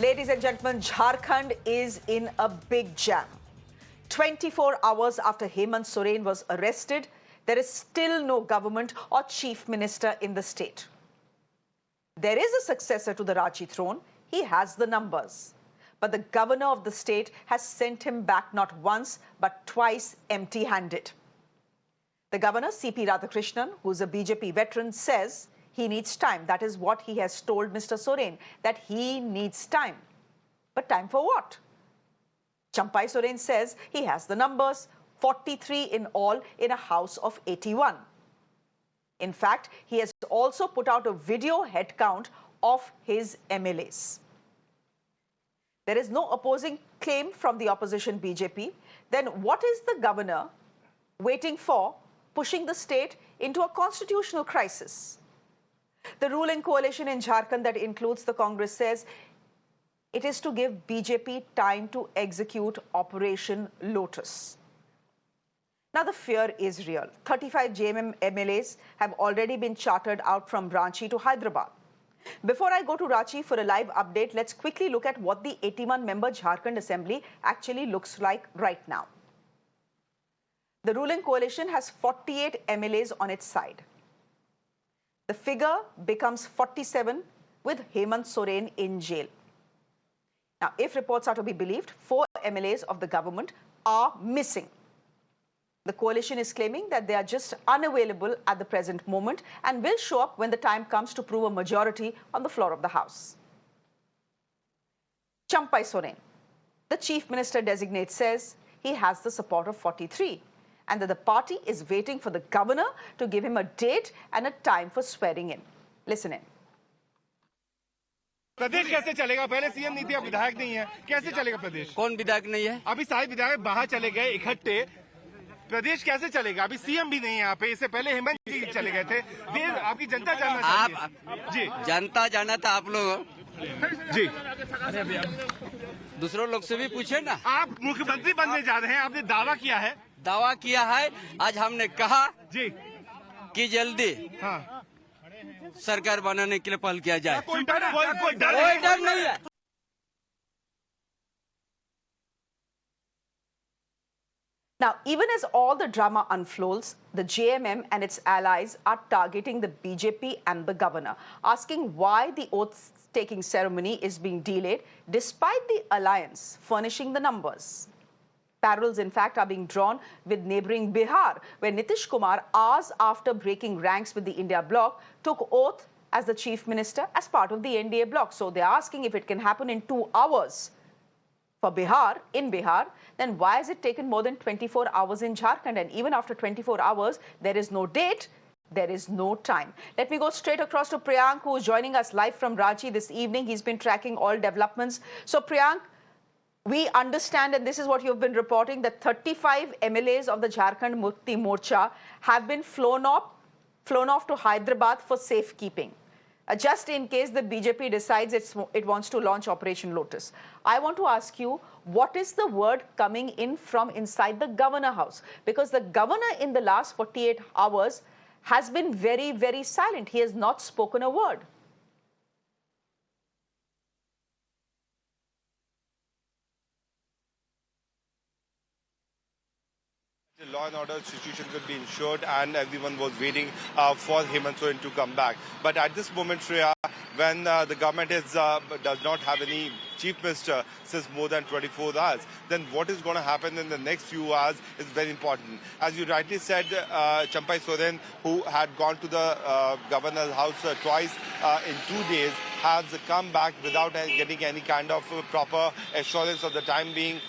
Ladies and gentlemen, Jharkhand is in a big jam. 24 hours after Hemant Soren was arrested, there is still no government or chief minister in the state. There is a successor to the Raji throne. He has the numbers. But the governor of the state has sent him back not once, but twice empty-handed. The governor, C.P. Radhakrishnan, who's a BJP veteran, says he needs time. That is what he has told Mr. Soren, that he needs time. But time for what? Champai Soren says he has the numbers, 43 in all in a house of 81. In fact, he has also put out a video head count of his MLAs. There is no opposing claim from the opposition BJP. Then what is the governor waiting for, pushing the state into a constitutional crisis? The ruling coalition in Jharkhand that includes the Congress says it is to give BJP time to execute Operation Lotus. Now, the fear is real. 35 JMM MLAs have already been chartered out from Ranchi to Hyderabad. Before I go to Ranchi for a live update, let's quickly look at what the 81-member Jharkhand Assembly actually looks like right now. The ruling coalition has 48 MLAs on its side. The figure becomes 47 with Hemant Soren in jail. Now, if reports are to be believed, 4 MLAs of the government are missing. The coalition is claiming that they are just unavailable at the present moment and will show up when the time comes to prove a majority on the floor of the House. Champai Soren, the chief minister designate, says he has the support of 43 and that the party is waiting for the governor to give him a date and a time for swearing in. Listen in. प्रदेश कैसे चलेगा? पहले CM नहीं थे, अब विधायक नहीं है, कैसे चलेगा प्रदेश? कौन विधायक नहीं है? अभी सारे विधायक बाहर चले गए इकट्ठे, प्रदेश कैसे चलेगा? अभी सीएम भी नहीं है यहाँ पे, इससे पहले हेमंत जी चले गए थे। देर आपकी जनता जानना चाहती है। जी, जनता जाना था आप लोग जी, दूसरों लोग से भी पूछे ना। आप मुख्यमंत्री बनने जा रहे हैं, आपने दावा किया है। दावा किया है, आज हमने कहा जी कि जल्दी हाँ सरकार बनाने के लिए पहल किया जाए। कोई डर नहीं है। Now, even as all the drama unfolds, the JMM and its allies are targeting the BJP and the governor, asking why the oath-taking ceremony is being delayed despite the alliance furnishing the numbers. Parallels, in fact, are being drawn with neighbouring Bihar, where Nitish Kumar, hours after breaking ranks with the India bloc, took oath as the chief minister as part of the NDA bloc. So they're asking if it can happen in 2 hours for Bihar, in Bihar, then why has it taken more than 24 hours in Jharkhand? And even after 24 hours, there is no date, there is no time. Let me go straight across to Priyank, who is joining us live from Ranchi this evening. He's been tracking all developments. So Priyank, we understand, and this is what you've been reporting, that 35 MLAs of the Jharkhand Mukti Morcha have been flown off to Hyderabad for safekeeping, just in case the BJP decides it wants to launch Operation Lotus. I want to ask you, what is the word coming in from inside the governor house? Because the governor in the last 48 hours has been very, very silent. He has not spoken a word. The law and order situations will be ensured and everyone was waiting for Hemant Soren to come back. But at this moment, Shreya, when the government does not have any chief minister since more than 24 hours, then what is going to happen in the next few hours is very important. As you rightly said, Champai Soren, who had gone to the governor's house twice in 2 days, has come back without getting any kind of proper assurance of the timing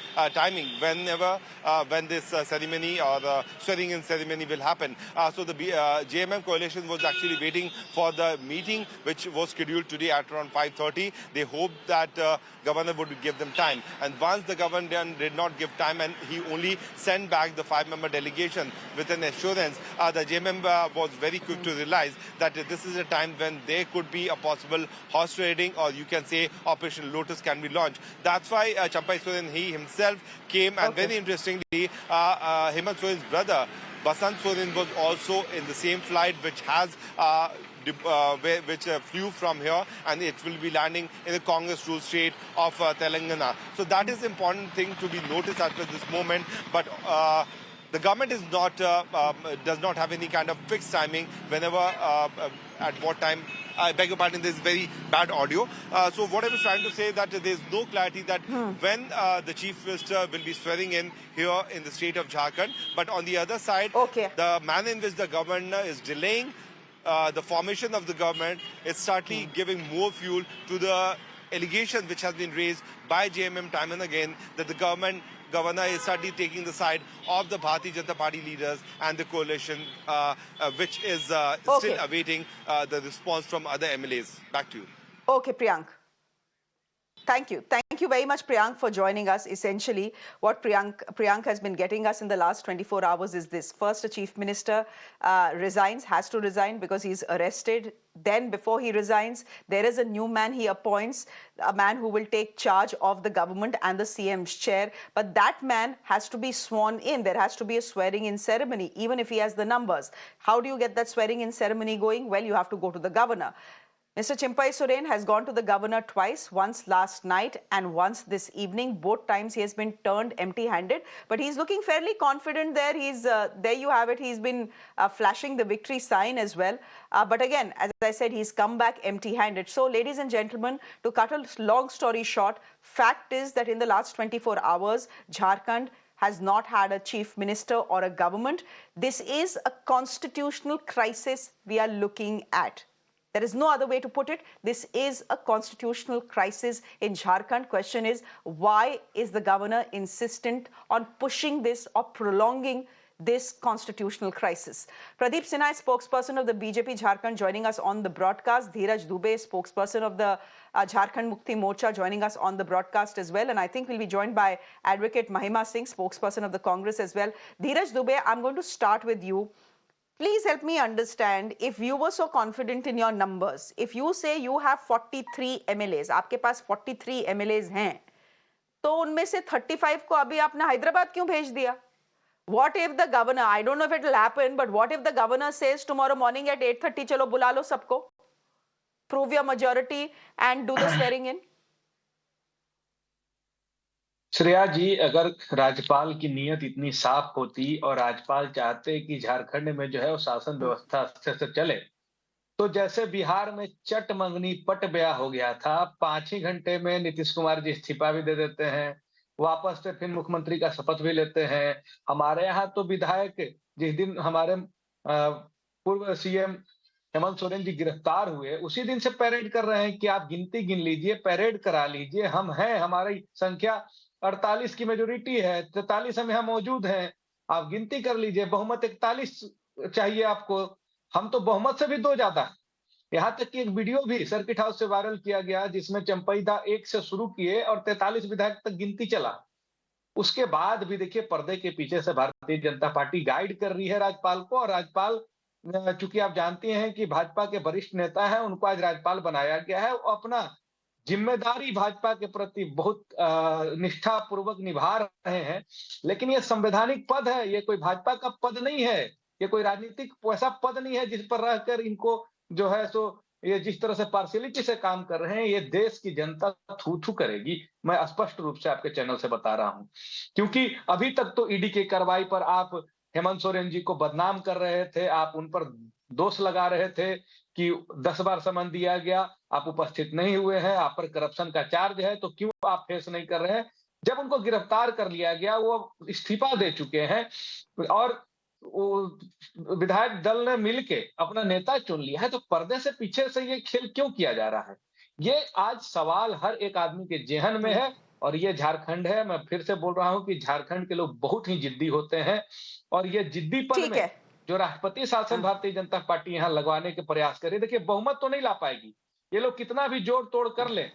when this ceremony or the swearing-in ceremony will happen. So the JMM coalition was actually waiting for the meeting, which was scheduled today at around 5:30. They hoped that governor would give them time. And once the governor did not give time and he only sent back the 5-member delegation with an assurance, the JMM was very quick to realize that this is a time when there could be a possible horse trading, or you can say Operation Lotus can be launched. That's why Champai Soren, he himself came, and very interestingly, Hemant Soren's brother, Basant Soren, was also in the same flight which has which flew from here, and it will be landing in the Congress ruled state of Telangana. So that is important thing to be noticed at this moment. But the government is not does not have any kind of fixed timing whenever at what time. I beg your pardon, there's very bad audio. So what I was trying to say that there's no clarity that when the Chief Minister will be swearing in here in the state of Jharkhand. But on the other side, the manner in which the governor is delaying the formation of the government is certainly giving more fuel to the allegation which has been raised by JMM time and again that the governor is certainly taking the side of the Bharatiya Janata Party leaders and the coalition, which is still awaiting the response from other MLAs. Back to you. Okay, Priyank. Thank you. Thank you very much, Priyank, for joining us. Essentially, what Priyank has been getting us in the last 24 hours is this. First, a chief minister has to resign because he's arrested. Then, before he resigns, there is a new man he appoints, a man who will take charge of the government and the CM's chair. But that man has to be sworn in. There has to be a swearing-in ceremony, even if he has the numbers. How do you get that swearing-in ceremony going? Well, you have to go to the governor. Mr. Champai Soren has gone to the governor twice, once last night and once this evening. Both times he has been turned empty-handed, but he's looking fairly confident there. There you have it. He's been flashing the victory sign as well. But again, as I said, he's come back empty-handed. So, ladies and gentlemen, to cut a long story short, fact is that in the last 24 hours, Jharkhand has not had a chief minister or a government. This is a constitutional crisis we are looking at. There is no other way to put it. This is a constitutional crisis in Jharkhand. Question is, why is the governor insistent on pushing this or prolonging this constitutional crisis? Pradeep Sinha, spokesperson of the BJP Jharkhand, joining us on the broadcast. Dheeraj Dubey, spokesperson of the Jharkhand Mukti Morcha, joining us on the broadcast as well. And I think we'll be joined by Advocate Mahima Singh, spokesperson of the Congress as well. Dheeraj Dubey, I'm going to start with you. Please help me understand, if you were so confident in your numbers, if you say you have 43 MLAs, आपके पास 43 MLAs हैं, तो उनमें से 35 को अभी आपने हैदराबाद क्यों भेज दिया? What if the governor, I don't know if it will happen, but what if the governor says tomorrow morning at 8:30, चलो बुला लो सबको, prove your majority and do the swearing in? Shreya जी, अगर राज्यपाल की नीयत इतनी साफ होती और राज्यपाल चाहते कि झारखंड में जो है वो शासन व्यवस्था अच्छे से चले, तो जैसे बिहार में चट मंगनी पट ब्याह हो गया था, 5 ही घंटे में नीतीश कुमार जी इस्तीफा भी दे देते हैं, वापस से फिर मुख्यमंत्री का शपथ भी लेते हैं। हमारे यहाँ तो विधायक, जिस दिन हमारे पूर्व सीएम हेमंत सोरेन जी गिरफ्तार हुए, उसी दिन से परेड कर रहे हैं कि आप गिनती गिन लीजिए, परेड करा लीजिए, हम हैं, हमारी संख्या 48 की मेजोरिटी है, 43 हम यहाँ मौजूद हैं, आप गिनती कर लीजिए, बहुमत 41 चाहिए आपको, हम तो बहुमत से भी 2 ज्यादा है। यहाँ तक कि एक वीडियो भी सर्किट हाउस से वायरल किया गया जिसमें चंपई दा 1 से शुरू किए और 43 विधायक तक गिनती चला। उसके बाद भी देखिए, पर्दे के पीछे से भारतीय जनता पार्टी गाइड कर रही है राज्यपाल को, और राज्यपाल, चूंकि आप जानते हैं कि भाजपा के वरिष्ठ नेता हैं, उनको आज राज्यपाल बनाया गया है, वो अपना जिम्मेदारी भाजपा के प्रति बहुत निष्ठा पूर्वक निभा रहे हैं। लेकिन ये संवैधानिक पद है, ये कोई भाजपा का पद नहीं है, ये कोई राजनीतिक वैसा पद नहीं है जिस पर रहकर इनको जो है सो ये जिस तरह से पार्शियलिटी से काम कर रहे हैं, ये देश की जनता थू थू करेगी। मैं स्पष्ट रूप से आपके चैनल से बता रहा हूं, क्योंकि अभी तक तो ईडी की कार्रवाई पर आप हेमंत सोरेन जी को बदनाम कर रहे थे, आप उन पर दोष लगा रहे थे कि 10 बार समन दिया गया, आप उपस्थित नहीं हुए हैं, आप पर करप्शन का चार्ज है, तो क्यों आप फेस नहीं कर रहे हैं? जब उनको गिरफ्तार कर लिया गया, वो इस्तीफा दे चुके हैं और विधायक दल ने मिलके अपना नेता चुन लिया है, तो पर्दे से पीछे से ये खेल क्यों किया जा रहा है? ये आज सवाल हर एक आदमी के जेहन में है, और ये झारखंड है। मैं फिर से बोल रहा हूं कि झारखंड के लोग बहुत ही जिद्दी होते हैं, और ये जिद्दीपन में जो राष्ट्रपति शासन भारतीय जनता पार्टी यहाँ लगवाने के प्रयास करे, देखिए बहुमत तो नहीं ला पाएगी। ये लोग कितना भी जोड़ तोड़ कर लें,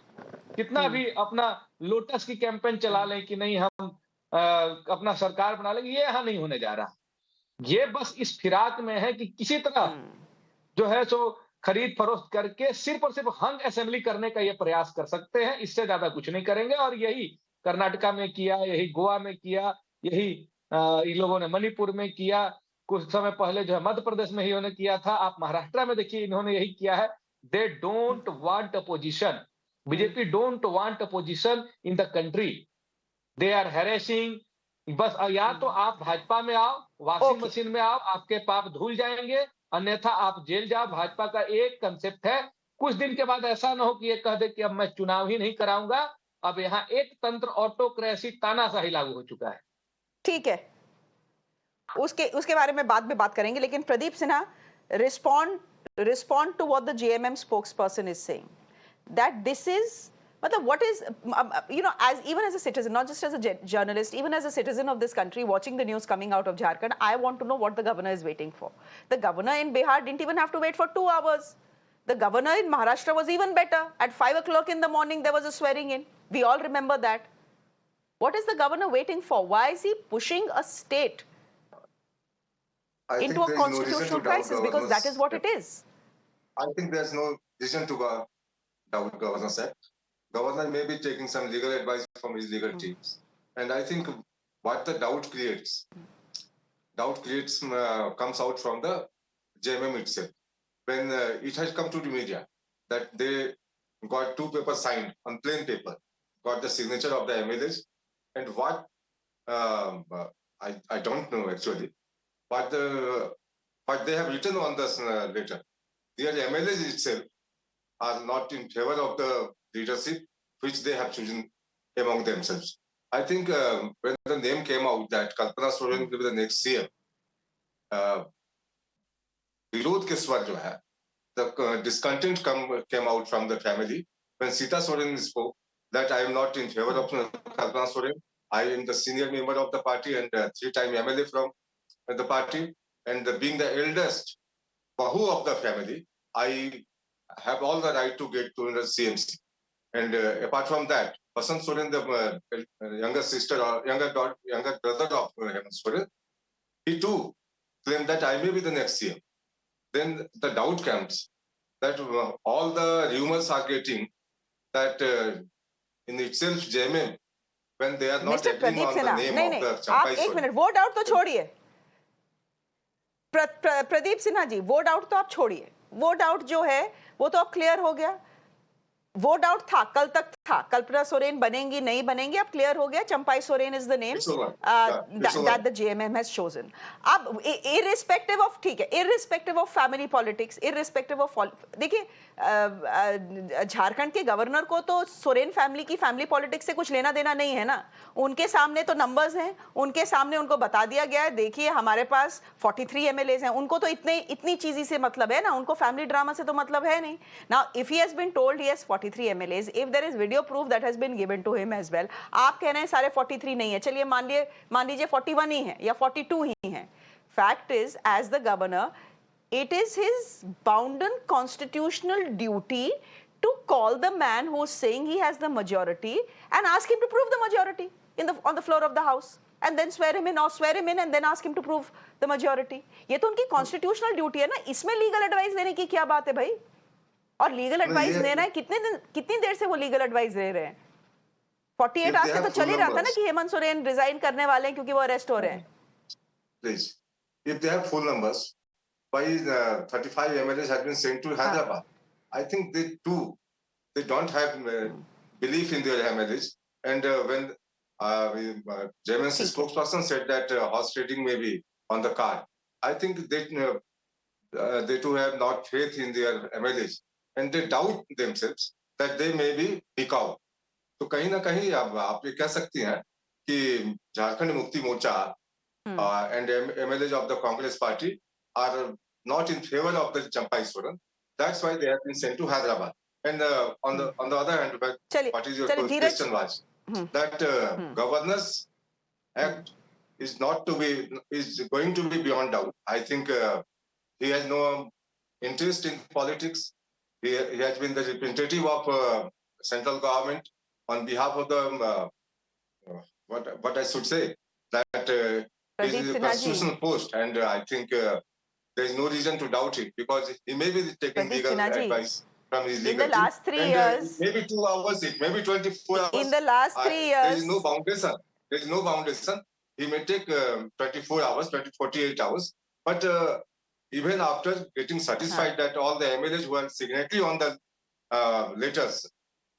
कितना भी अपना लोटस की कैंपेन चला लें कि नहीं हम अपना सरकार बना लेंगे, ये यहाँ नहीं होने जा रहा। ये बस इस फिराक में है कि किसी तरह जो है सो खरीद फरोख्त करके सिर्फ और सिर्फ हंग असेंबली करने का ये प्रयास कर सकते हैं, इससे ज्यादा कुछ नहीं करेंगे। और यही कर्नाटका में किया, यही गोवा में किया, यही इन लोगों ने मणिपुर में किया, कुछ समय पहले जो है मध्य प्रदेश में ही इन्होंने किया था, आप महाराष्ट्र में देखिए इन्होंने यही किया है। They don't want opposition, BJP don't want opposition in the country, they are harassing. बस या तो आप भाजपा में आओ, वॉशिंग मशीन में आओ, आपके पाप धुल जाएंगे, अन्यथा आप जेल जाओ। भाजपा का एक कंसेप्ट है, कुछ दिन के बाद ऐसा ना हो कि ये कह दे कि अब मैं चुनाव ही नहीं कराऊंगा। अब यहाँ एक तंत्र ऑटोक्रेसी तानाशाही लागू हो चुका है। ठीक है, उसके बारे में बाद में बात करेंगे, लेकिन Pradeep Sinha, respond to what the JMM spokesperson is saying, that this is, what is, as even as a citizen, not just as a journalist, even as a citizen of this country watching the news coming out of Jharkhand, I want to know what the governor is waiting for. The governor in Bihar didn't even have to wait for 2 hours. The governor in Maharashtra was even better. At 5 o'clock in the morning, there was a swearing in. We all remember that. What is the governor waiting for? Why is he pushing a state into a constitutional crisis? Because that is what it is. I think there's no reason to doubt Governor's Act. Governor may be taking some legal advice from his legal teams. And I think what the doubt creates comes out from the JMM itself. When it has come to the media that they got 2 papers signed on plain paper, got the signature of the MLAs, and what, I don't know actually, but they have written on this letter. Their MLAs itself are not in favor of the leadership which they have chosen among themselves. I think when the name came out that Kalpana Soren will be the next CM, विरोध के स्वर जो है, the discontent came out from the family. When Sita Soren spoke that I am not in favor of Kalpana Soren, I am the senior member of the party and 3-time MLA from the party, and being the eldest Bahu of the family, I have all the right to get to the CMC. And apart from that, Vasant Soren, the younger sister or younger brother of Hemant Soren, he too claimed that I may be the next CM. Then the doubt comes that all the rumors are getting that in itself JMM, when they are not Mr. agreeing Pradeep on the Sinha, name of the आप Champai एक Soren. Minute, वो doubt तो छोड़िए प्रदीप सिन्हा जी, वो doubt तो आप छोड़िए। वो डाउट जो है वो तो अब क्लियर हो गया। वो डाउट था, कल तक था, कल्पना सोरेन बनेंगी नहीं बनेंगी, अब क्लियर हो गया। Champai Soren is the name that the JMM has chosen. अब इररिस्पेक्टिव ऑफ, ठीक है, irrespective of family politics, irrespective of, देखिए झारखंड के गवर्नर को तो सोरेन फैमिली की फैमिली पॉलिटिक्स से कुछ लेना देना नहीं है ना। उनके सामने तो नंबर्स हैं, उनके सामने उनको बता दिया गया है, देखिए हमारे पास 43 एमएलएज हैं। उनको तो इतनी चीज़ से मतलब है ना, उनको फैमिली ड्रामा से तो मतलब है नहीं। Now if he has been told he has 43 MLAs, if there is video proof that has been given to him as well, आप कह रहे हैं सारे 43 नहीं है, चलिए मान लीजिए 41 ही है या 42 ही है। Fact is, as the governor, it is his bounden constitutional duty to call the man who is saying he has the majority and ask him to prove the majority on the floor of the house, and then swear him in and then ask him to prove the majority. ये तो उनकी constitutional duty है ना, इसमें legal advice देने की क्या बात है भाई? और legal advice देना है, कितनी देर से वो legal advice दे रहे हैं? 48 आवर्स से तो चल ही रहा था ना कि हेमंत सोरेन रिजाइन करने वाले हैं क्योंकि वो अरेस्ट हो रहे हैं। Please, if they have full numbers, why 35 MLAs have been sent to Hyderabad? I think they don't have belief in their MLAs. And when JMN's spokesperson said that horse trading may be on the card, I think they too have not faith in their MLAs, and they doubt themselves that they may be pick out. तो कहीं ना कहीं अब आप ये कह सकती हैं कि Jharkhand Mukti Morcha and MLAs of the Congress party are not in favor of the Champai Soren. That's why they have been sent to Hyderabad. And on the other hand, what is your question was that Governor's Act is going to be beyond doubt. I think he has no interest in politics. He has been the representative of central government on behalf of the what I should say, that he is a constitutional post, and I think there is no reason to doubt it, because he may be taking legal advice from his legal team. In the last 3 years, maybe 2 hours, it may be 24 hours. In the last 3 years, there is no foundation. There is no foundation. He may take 24 hours, 48 hours. But even after getting satisfied that all the MLAs were signatory on the letters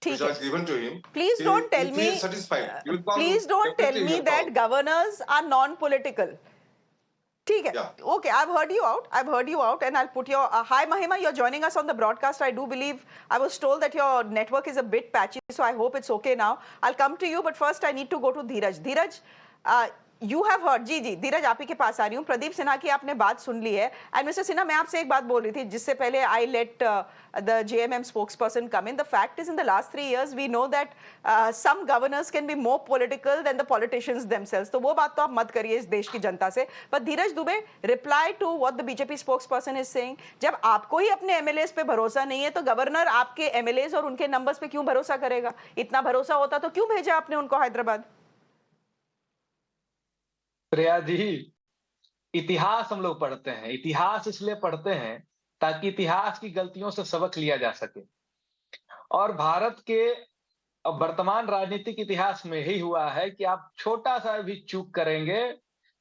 which was given to him, Please don't tell if me. he is satisfied, he will call. Please don't tell Definitely he me will that call. governors are non-political. ठीक है. Yeah. Okay, I've heard you out. I've heard you out, and I'll put your. Hi, Mahima, you're joining us on the broadcast. I do believe I was told that your network is a bit patchy, so I hope it's okay now. I'll come to you, but first I need to go to Dheeraj. Dheeraj, you have heard. जी धीरज आप ही के पास आ रही हूँ. प्रदीप सिन्हा की आपने बात सुन ली है. And mister Sinha, मैं आपसे एक बात बोल रही थी जिससे पहले I let the JMM spokesperson come in. The fact is, in the last 3 years, we know that some governors can be more political than the politicians themselves. तो वो बात तो आप मत करिए इस देश की जनता से. But Dheeraj Dubey, reply to what the BJP spokesperson is saying. जब आपको ही अपने MLAs पे भरोसा नहीं है, तो गवर्नर आपके MLAs और उनके नंबर्स पे क्यों भरोसा करेगा? इतना भरोसा होता तो क्यों भेजा आपने उनको हैदराबाद? श्रेया जी, इतिहास हम लोग पढ़ते हैं. इतिहास इसलिए पढ़ते हैं ताकि इतिहास की गलतियों से सबक लिया जा सके. और भारत के वर्तमान राजनीतिक इतिहास में ही हुआ है कि आप छोटा सा भी चूक करेंगे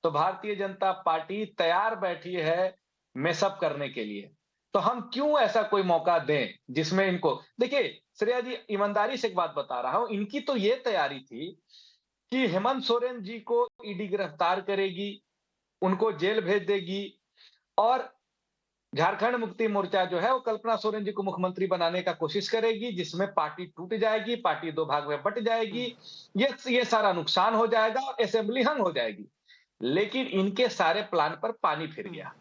तो भारतीय जनता पार्टी तैयार बैठी है मेसअप करने के लिए. तो हम क्यों ऐसा कोई मौका दें जिसमें इनको. देखिए श्रेया जी, ईमानदारी से एक बात बता रहा हूं, इनकी तो ये तैयारी थी कि हेमंत सोरेन जी को ईडी गिरफ्तार करेगी, उनको जेल भेज देगी और झारखंड मुक्ति मोर्चा जो है वो कल्पना सोरेन जी को मुख्यमंत्री बनाने का कोशिश करेगी, जिसमें पार्टी टूट जाएगी, पार्टी 2 भाग में बट जाएगी, ये सारा नुकसान हो जाएगा और असेंबली हंग हो जाएगी. लेकिन इनके सारे प्लान पर पानी फिर गया.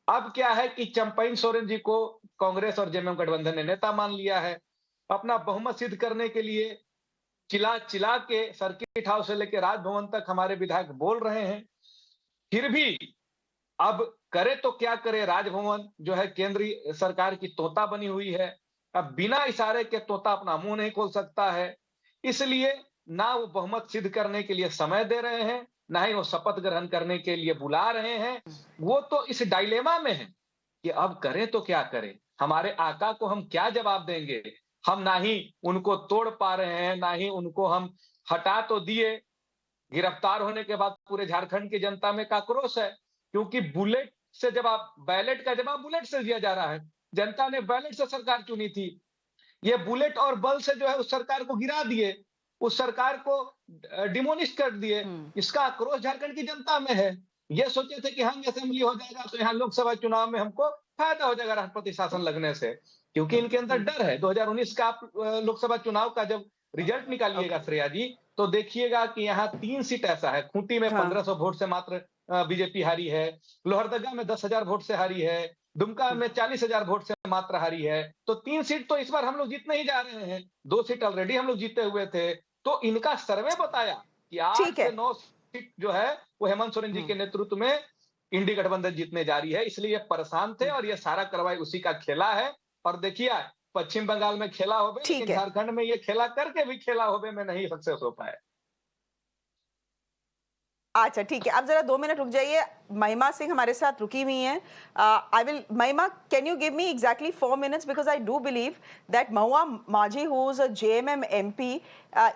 अब क्या है कि चंपई सोरेन जी को कांग्रेस और JMM गठबंधन ने नेता मान लिया है. अपना बहुमत सिद्ध करने के लिए चिल्ला के सर्किट हाउस से लेकर राजभवन तक हमारे विधायक बोल रहे हैं. फिर भी अब करे तो क्या करे, राजभवन जो है केंद्रीय सरकार की तोता बनी हुई है. अब बिना इशारे के तोता अपना मुंह नहीं खोल सकता है. इसलिए ना वो बहुमत सिद्ध करने के लिए समय दे रहे हैं, ना ही वो शपथ ग्रहण करने के लिए बुला रहे हैं. वो तो इस डायलेमा में है कि अब करें तो क्या करें, हमारे आका को हम क्या जवाब देंगे. हम ना ही उनको तोड़ पा रहे हैं, ना ही उनको हम हटा तो दिए. गिरफ्तार होने के बाद पूरे झारखंड की जनता में आक्रोश है, क्योंकि बुलेट से जवाब, बैलेट का जवाब बुलेट से दिया जा रहा है. जनता ने बैलेट से सरकार चुनी थी. ये बुलेट और बल से जो है उस सरकार को गिरा दिए, उस सरकार को डिमोनिश कर दिए. इसका आक्रोश झारखंड की जनता में है. ये सोचे थे कि हम असेंबली हो जाएगा तो यहाँ लोकसभा चुनाव में हमको फायदा हो जाएगा राष्ट्रपति शासन लगने से, क्योंकि इनके अंदर डर है. 2019 का आप लोकसभा चुनाव का जब रिजल्ट निकालिएगा श्रेया जी, तो देखिएगा कि यहाँ 3 सीट ऐसा है. खूंटी में 1500 वोट से मात्र बीजेपी हारी है, लोहरदगा में 10,000 वोट से हारी है, दुमका में 40,000 वोट से मात्र हारी है. तो 3 सीट तो इस बार हम लोग जीतने ही जा रहे हैं. 2 सीट ऑलरेडी हम लोग जीते हुए थे. तो इनका सर्वे बताया कि 8 से 9 सीट जो है वो हेमंत सोरेन जी के नेतृत्व में इंडी गठबंधन जीतने जा रही है. इसलिए परेशान थे और ये सारा कार्रवाई उसी का खेला है. और देखिए पश्चिम बंगाल में खेला होवे, लेकिन झारखंड में ये खेला करके भी खेला होवे में नहीं सक्सेस हो पाए. अच्छा ठीक है, आप जरा 2 मिनट रुक जाइए. महिमा सिंह हमारे साथ रुकी हुई हैं. आई विल, महिमा, can you give me exactly 4 minutes, because I do believe that Mahua Maji, who is a JMM MP,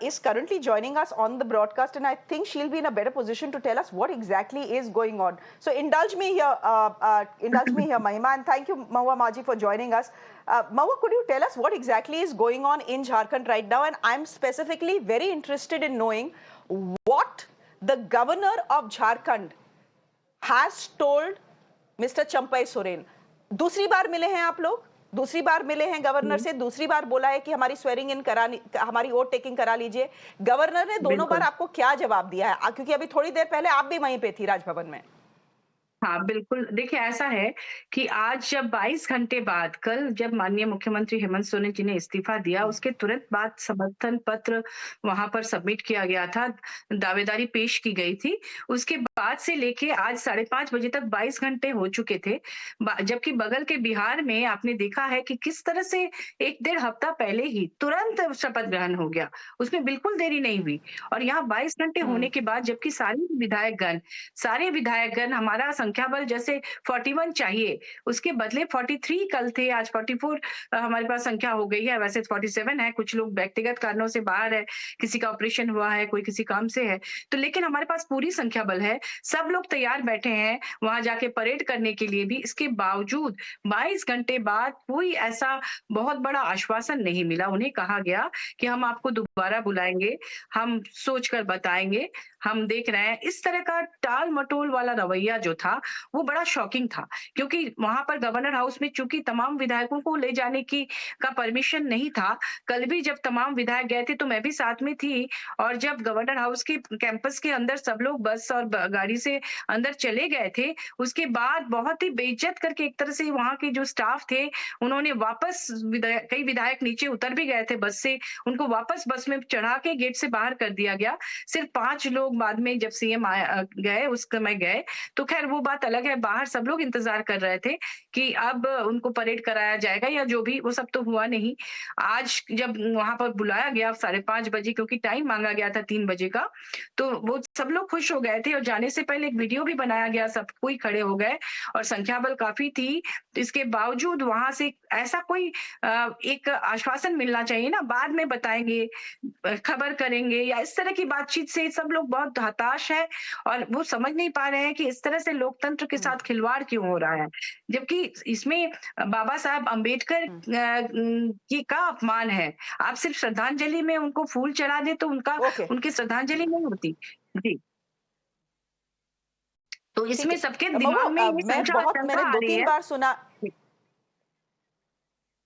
is currently joining us on the broadcast, and I think she'll be in a better position to tell us what exactly is going on. So indulge me here, Mahima, and thank you, Mahua Maji, for joining us. Mahua, could you tell us what exactly is going on in Jharkhand right now? And I'm specifically very interested in knowing what the governor of Jharkhand has told Mr. Champai Soren. दूसरी बार मिले हैं आप लोग, दूसरी बार मिले हैं governor से, दूसरी बार बोला है कि हमारी स्वेरिंग इन करानी, हमारी वोट टेकिंग करा लीजिए. गवर्नर ने दोनों बार आपको क्या जवाब दिया है? क्योंकि अभी थोड़ी देर पहले आप भी वहीं पे थी राजभवन में. हाँ बिल्कुल, देखिए ऐसा है कि आज जब 22 घंटे बाद, कल जब माननीय मुख्यमंत्री हेमंत सोरेन जी ने इस्तीफा दिया, उसके तुरंत बाद समर्थन पत्र वहां पर सबमिट किया गया था, दावेदारी पेश की गई थी. उसके बाद से लेके आज 5:30 बजे तक 22 घंटे हो चुके थे. जबकि बगल के बिहार में आपने देखा है कि किस तरह से 1-1.5 हफ्ता पहले ही तुरंत शपथ ग्रहण हो गया, उसमें बिल्कुल देरी नहीं हुई. और यहाँ 22 घंटे होने के बाद, जबकि सारे विधायकगण हमारा संख्या बल जैसे 41 चाहिए, उसके बदले 43 कल थे, आज 44 हमारे पास संख्या हो गई है। वैसे 47 है, कुछ लोग व्यक्तिगत कारणों से बाहर है, किसी का ऑपरेशन हुआ है, कोई किसी काम से है, तो लेकिन हमारे पास पूरी संख्या बल है, सब लोग तैयार बैठे हैं वहां जाके परेड करने के लिए भी। इसके बावजूद 22 घंटे बाद कोई ऐसा बहुत बड़ा आश्वासन नहीं मिला। उन्हें कहा गया कि हम आपको दोबारा बुलाएंगे, हम सोच कर बताएंगे, हम देख रहे हैं। इस तरह का टाल मटोल वाला रवैया जो था वो बड़ा शॉकिंग था, क्योंकि वहां पर गवर्नर हाउस में चूंकि तमाम विधायकों को ले जाने की का परमिशन नहीं था। कल भी जब तमाम विधायक गए थे तो मैं भी साथ में थी, और जब गवर्नर हाउस के कैंपस के अंदर सब लोग बस और गाड़ी से अंदर चले गए थे, उसके बाद बहुत ही बेइज्जत करके एक तरह से वहां के जो स्टाफ थे उन्होंने वापस कई विधायक नीचे उतर भी गए थे बस से, उनको वापस बस में चढ़ा के गेट से बाहर कर दिया गया। सिर्फ 5 लोग बाद में जब सीएम गए उस समय गए, तो खैर वो बात अलग है। बाहर सब लोग इंतजार कर रहे थे कि अब उनको परेड कराया जाएगा या जो भी, वो सब तो हुआ नहीं। आज जब वहां पर बुलाया गया 5:30 बजे, क्योंकि टाइम मांगा गया था 3 बजे का, तो वो सब लोग खुश हो गए थे और जाने से पहले एक वीडियो भी बनाया गया, सब कोई खड़े हो गए और संख्या बल काफी थी। तो इसके बावजूद वहां से ऐसा कोई एक आश्वासन मिलना चाहिए ना, बाद में बताएंगे, खबर करेंगे, या इस तरह की बातचीत से सब लोग बहुत हताश है और वो समझ नहीं पा रहे हैं कि इस तरह से लोकतंत्र के साथ खिलवाड़ क्यों हो रहा है, जबकि इसमें बाबा साहब अम्बेडकर की का अपमान है। आप सिर्फ श्रद्धांजलि में उनको फूल चढ़ा दे तो ओके, उनकी श्रद्धांजलि नहीं होती। जी, तो ठीक इसमें है। सबके महुआ, दिमाग में ये मैंने शंका आ रही 2-3 है। बार सुना।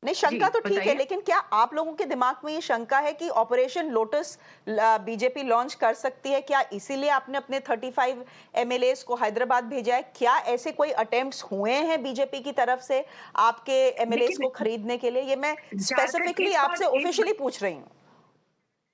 नहीं, जी, शंका तो ठीक है, बताइए। लेकिन क्या आप लोगों के दिमाग में ये शंका है कि ऑपरेशन लोटस बीजेपी लॉन्च कर सकती है? क्या इसीलिए आपने अपने 35 एमएलएस को हैदराबाद भेजा है? क्या ऐसे कोई अटेम्प्ट्स हुए हैं बीजेपी की तरफ से आपके एमएलएस को देखिए, खरीदने के लिए? ये मैं झारखंड स्पेसिफिकली इस बार आपसे ऑफिशियली पूछ रही हूँ।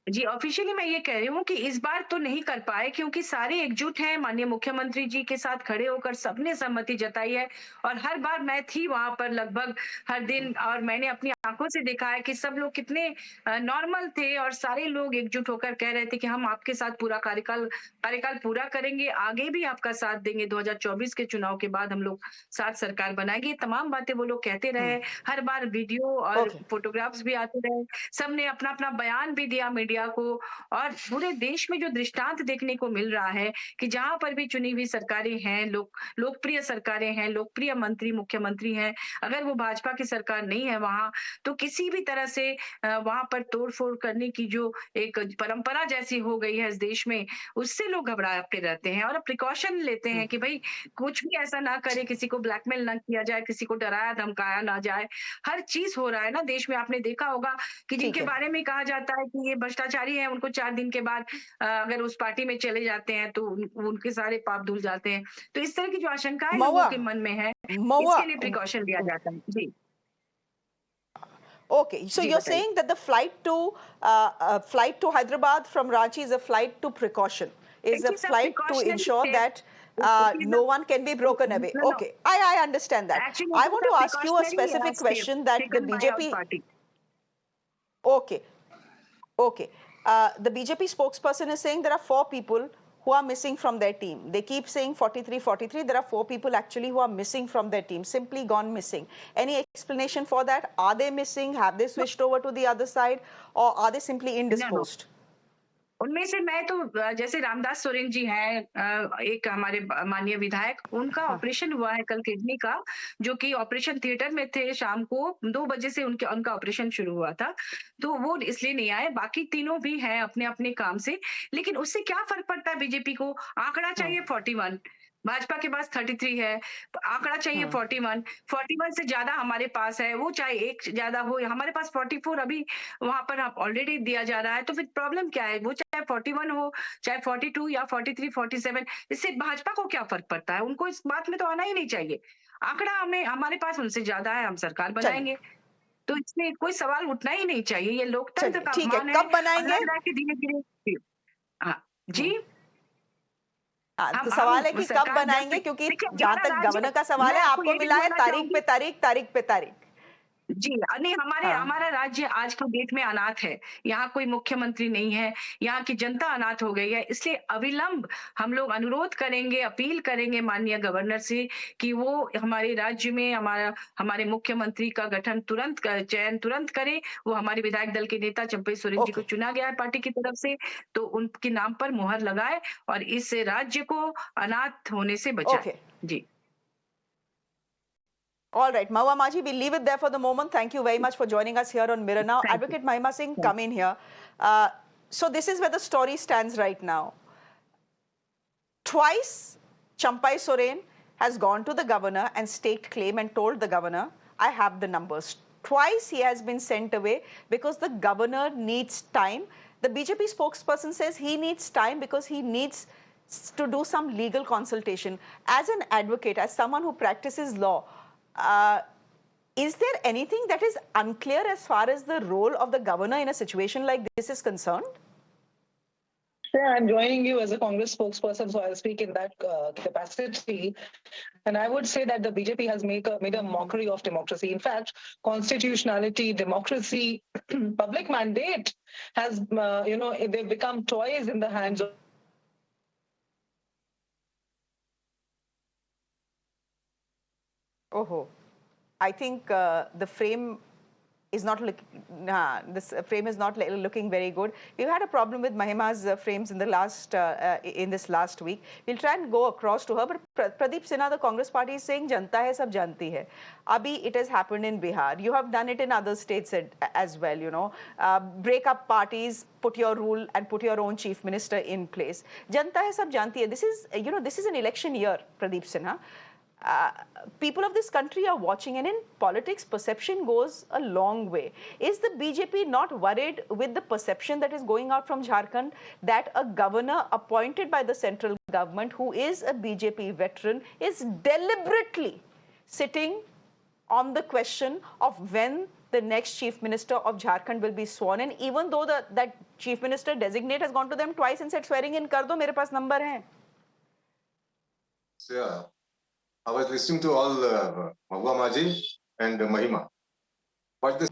जी, ऑफिशियली मैं ये कह रही हूँ कि इस बार तो नहीं कर पाए, क्योंकि सारे एकजुट हैं, माननीय मुख्यमंत्री जी के साथ खड़े होकर सबने सहमति जताई है। और हर बार मैं थी वहां पर लगभग हर दिन, और मैंने अपनी आंखों से देखा है कि सब लोग कितने नॉर्मल थे, और सारे लोग एकजुट होकर कह रहे थे कि हम आपके साथ पूरा कार्यकाल कार्यकाल पूरा करेंगे, आगे भी आपका साथ देंगे, 2024 के चुनाव के बाद हम लोग साथ सरकार बनाएंगे। ये तमाम बातें वो लोग कहते रहे, हर बार वीडियो और ओके, फोटोग्राफ्स भी आते रहे, सबने अपना अपना बयान भी दिया मीडिया को। और पूरे देश में जो दृष्टांत देखने को मिल रहा है कि जहां पर भी चुनी हुई सरकारें हैं, लोकप्रिय सरकारें हैं, लोकप्रिय मंत्री मुख्यमंत्री हैं, अगर वो भाजपा की सरकार नहीं है वहां, तो किसी भी तरह से वहां पर तोड़फोड़ करने की जो एक परंपरा जैसी हो गई है इस देश में, उससे लोग घबरा के रहते हैं और प्रिकॉशन लेते हैं कि भाई कुछ भी ऐसा ना करे, किसी को ब्लैकमेल ना किया जाए, किसी को डराया धमकाया ना जाए। हर चीज हो रहा है ना देश में, आपने देखा होगा कि ठीक जिनके है। बारे में कहा जाता है कि ये भ्रष्टाचारी हैं, उनको 4 दिन के बाद अगर उस पार्टी में चले जाते हैं तो उनके सारे पाप धुल जाते हैं। तो इस तरह की जो आशंकाएं लोगों महुआ, के मन में है, महुआ, इसके लिए प्रिकॉशन लिया जाता है। जी, okay, so जी you're बताइए। saying that the flight to Hyderabad from Ranchi is a flight to precaution, is a It is a flight to precautionary ensure step. that It is no a one can be broken away. no, no. Okay, I understand that. Actually, I it want is to a ask you a precautionary specific step question that the taken by our BJP. party. Okay, okay. The BJP spokesperson is saying there are 4 people who are missing from their team. They keep saying 43, 43. There are 4 people actually who are missing from their team, simply gone missing. Any explanation for that? Are they missing? Have they switched over to the other side? Or are they simply No, no. indisposed? उनमें से मैं तो जैसे रामदास सोरेन जी हैं, एक हमारे माननीय विधायक, उनका ऑपरेशन हुआ है कल किडनी का, जो कि ऑपरेशन थिएटर में थे। शाम को 2 बजे से उनका ऑपरेशन शुरू हुआ था, तो वो इसलिए नहीं आए। बाकी तीनों भी हैं अपने अपने काम से, लेकिन उससे क्या फर्क पड़ता है बीजेपी को? आंकड़ा चाहिए 41, भाजपा के पास 33 है, आंकड़ा चाहिए 41, 41 से ज्यादा हमारे पास है, वो चाहे एक ज्यादा हो, हमारे पास 44 अभी वहां पर ऑलरेडी दिया जा रहा है, तो फिर प्रॉब्लम क्या है? वो चाहे 41 हो, चाहे 42 या 43, 47, इससे भाजपा को क्या फर्क पड़ता है? उनको इस बात में तो आना ही नहीं चाहिए। आंकड़ा हमारे पास उनसे ज्यादा है, हम सरकार चलिए, बनाएंगे, तो इसमें कोई सवाल उठना ही नहीं चाहिए। ये लोकतंत्र चलिए, का ठीक है। अपमान है, कब और बनाएंगे? लग रहा है कि धीरे-धीरे। हाँ, जी। तो हम सवाल है कि कब सरकार बनाएंगे, क्योंकि देखिए जहां हमारा तक राज्य, गवर्नर का सवाल मैं है, आपको आपको ये भी मिला है बोलना तारीख चाहूंगी, पे तारीख, तारीख पे तारीख। जी, नहीं हमारा राज्य आज की डेट में अनाथ है। यहाँ कोई मुख्यमंत्री नहीं है, यहाँ की जनता अनाथ हो गई है। इसलिए अविलंब हम लोग अनुरोध करेंगे, अपील करेंगे माननीय गवर्नर से कि वो हमारे राज्य में हमारे मुख्यमंत्री का गठन चयन तुरंत करें। वो हमारे विधायक दल के नेता चंपई सोरेन जी को चुना गया है पार्टी की तरफ से, तो उनके नाम पर मुहर लगाए और इस राज्य को अनाथ होने से बचाए। जी। All right, Mahua Maji, we'll leave it there for the moment. Thank you very much for joining us here on Mirror Now. Advocate Mahima Singh, come in here. So this is where the story stands right now. Twice, Champai Soren has gone to the governor and staked claim and told the governor, I have the numbers. Twice he has been sent away because the governor needs time. The BJP spokesperson says he needs time because he needs to do some legal consultation. As an advocate, as someone who practices law, is there anything that is unclear as far as the role of the governor in a situation like this is concerned? Yeah, I'm joining you as a Congress spokesperson, so I'll speak in that capacity. And I would say that the BJP has made a mockery of democracy. In fact, constitutionality, democracy, public mandate has, they've become toys in the hands of. Oh, I think the frame is not this frame is not looking very good. We've had a problem with Mahima's frames in this last week. We'll try and go across to her. But Pradeep Sinha, the Congress party, is saying "Janta hai, sab janti hai." Abhi, it has happened in Bihar. You have done it in other states as well. You know, break up parties, put your rule, and put your own chief minister in place. Janta hai, sab janti hai. This is this is an election year, Pradeep Sinha. People of this country are watching, and in politics, perception goes a long way. Is the BJP not worried with the perception that is going out from Jharkhand that a governor appointed by the central government, who is a BJP veteran, is deliberately sitting on the question of when the next chief minister of Jharkhand will be sworn in, even though that chief minister designate has gone to them twice and said, swearing in kar do, mere paas number hai. Yeah. I was listening to all Mahua Maji and Mahima. But this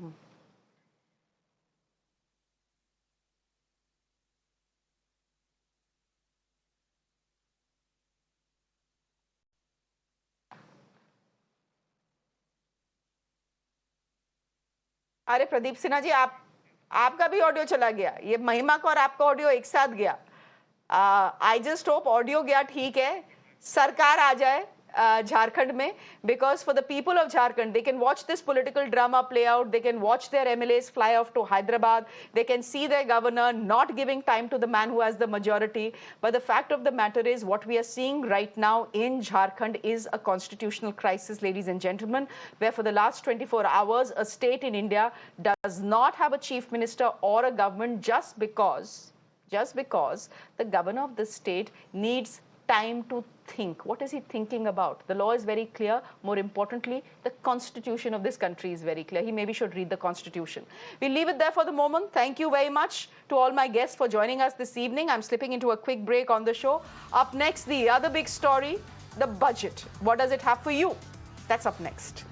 अरे प्रदीप सिन्हा जी, आपका भी audio चला गया, ये महिमा का और आपका ऑडियो एक साथ गया. आई जस्ट होप ऑडियो गया ठीक है, सरकार आ जाए झारखंड में, because for the people of Jharkhand, they can watch this political drama play out, they can watch their MLAs fly off to Hyderabad, they can see their governor not giving time to the man who has the majority. But the fact of the matter is, what we are seeing right now in Jharkhand is a constitutional crisis, ladies and gentlemen, where for the last 24 hours, a state in India does not have a chief minister or a government just because the governor of the state needs time to think. What is he thinking about? The law is very clear. More importantly, the constitution of this country is very clear. He maybe should read the constitution. We'll leave it there for the moment. Thank you very much to all my guests for joining us this evening. I'm slipping into a quick break on the show. Up next, the other big story, the budget. What does it have for you? That's up next.